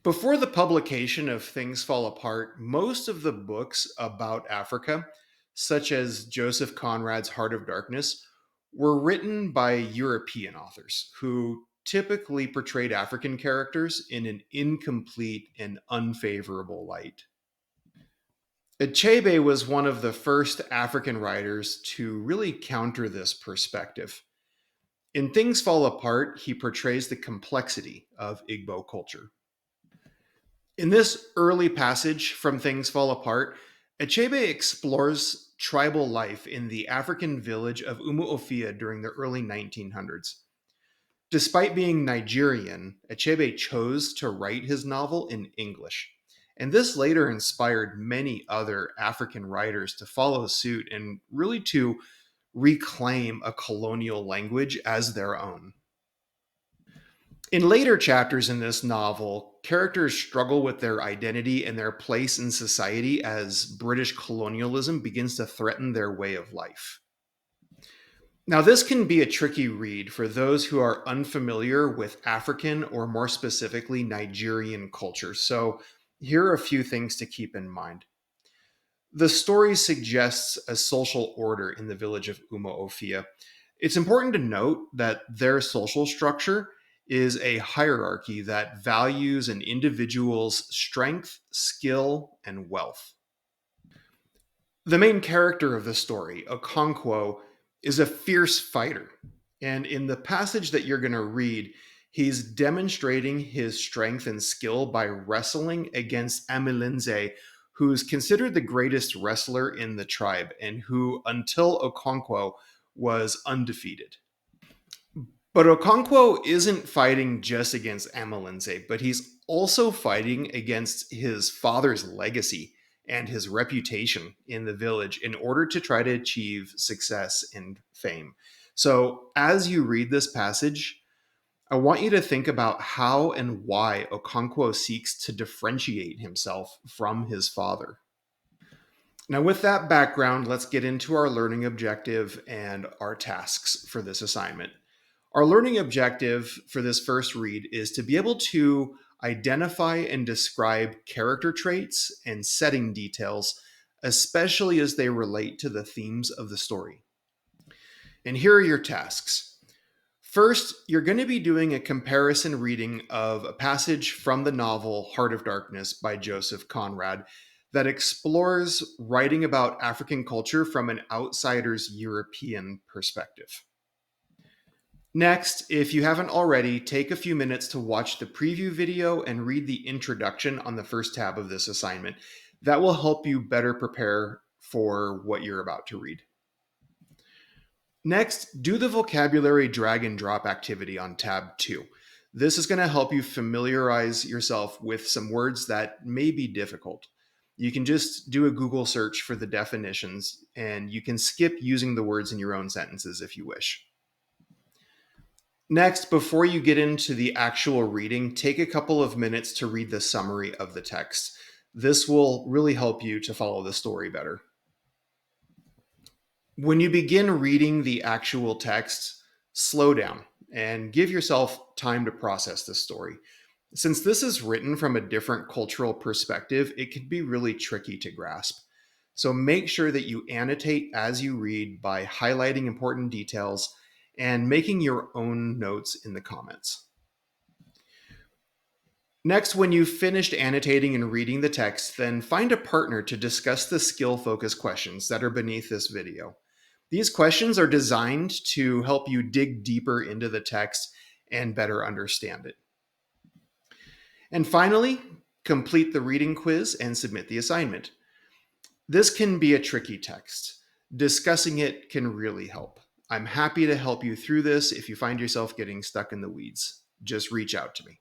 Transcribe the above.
Before the publication of Things Fall Apart, most of the books about Africa, such as Joseph Conrad's Heart of Darkness, were written by European authors who typically portrayed African characters in an incomplete and unfavorable light. Achebe was one of the first African writers to really counter this perspective. In Things Fall Apart, he portrays the complexity of Igbo culture. In this early passage from Things Fall Apart, Achebe explores tribal life in the African village of Umuofia during the early 1900s. Despite being Nigerian, Achebe chose to write his novel in English. And this later inspired many other African writers to follow suit and really to reclaim a colonial language as their own. In later chapters in this novel, characters struggle with their identity and their place in society as British colonialism begins to threaten their way of life. Now, this can be a tricky read for those who are unfamiliar with African or more specifically Nigerian culture. So, here are a few things to keep in mind. The story suggests a social order in the village of Umuofia. It's important to note that their social structure is a hierarchy that values an individual's strength, skill, and wealth. The main character of the story, Okonkwo, is a fierce fighter. And in the passage that you're going to read, he's demonstrating his strength and skill by wrestling against Amilinze, who's considered the greatest wrestler in the tribe and who, until Okonkwo, was undefeated. But Okonkwo isn't fighting just against Amalinze, but he's also fighting against his father's legacy and his reputation in the village in order to try to achieve success and fame. So, as you read this passage, I want you to think about how and why Okonkwo seeks to differentiate himself from his father. Now, with that background, let's get into our learning objective and our tasks for this assignment. Our learning objective for this first read is to be able to identify and describe character traits and setting details, especially as they relate to the themes of the story. And here are your tasks. First, you're going to be doing a comparison reading of a passage from the novel Heart of Darkness by Joseph Conrad that explores writing about African culture from an outsider's European perspective. Next, if you haven't already, take a few minutes to watch the preview video and read the introduction on the first tab of this assignment. That will help you better prepare for what you're about to read. Next, do the vocabulary drag and drop activity on tab 2. This is going to help you familiarize yourself with some words that may be difficult. You can just do a Google search for the definitions, and you can skip using the words in your own sentences if you wish. Next, before you get into the actual reading, take a couple of minutes to read the summary of the text. This will really help you to follow the story better. When you begin reading the actual text, slow down and give yourself time to process the story. Since this is written from a different cultural perspective, it can be really tricky to grasp. So make sure that you annotate as you read by highlighting important details and making your own notes in the comments. Next, when you've finished annotating and reading the text, then find a partner to discuss the skill-focused questions that are beneath this video. These questions are designed to help you dig deeper into the text and better understand it. And finally, complete the reading quiz and submit the assignment. This can be a tricky text. Discussing it can really help. I'm happy to help you through this if you find yourself getting stuck in the weeds. Just reach out to me.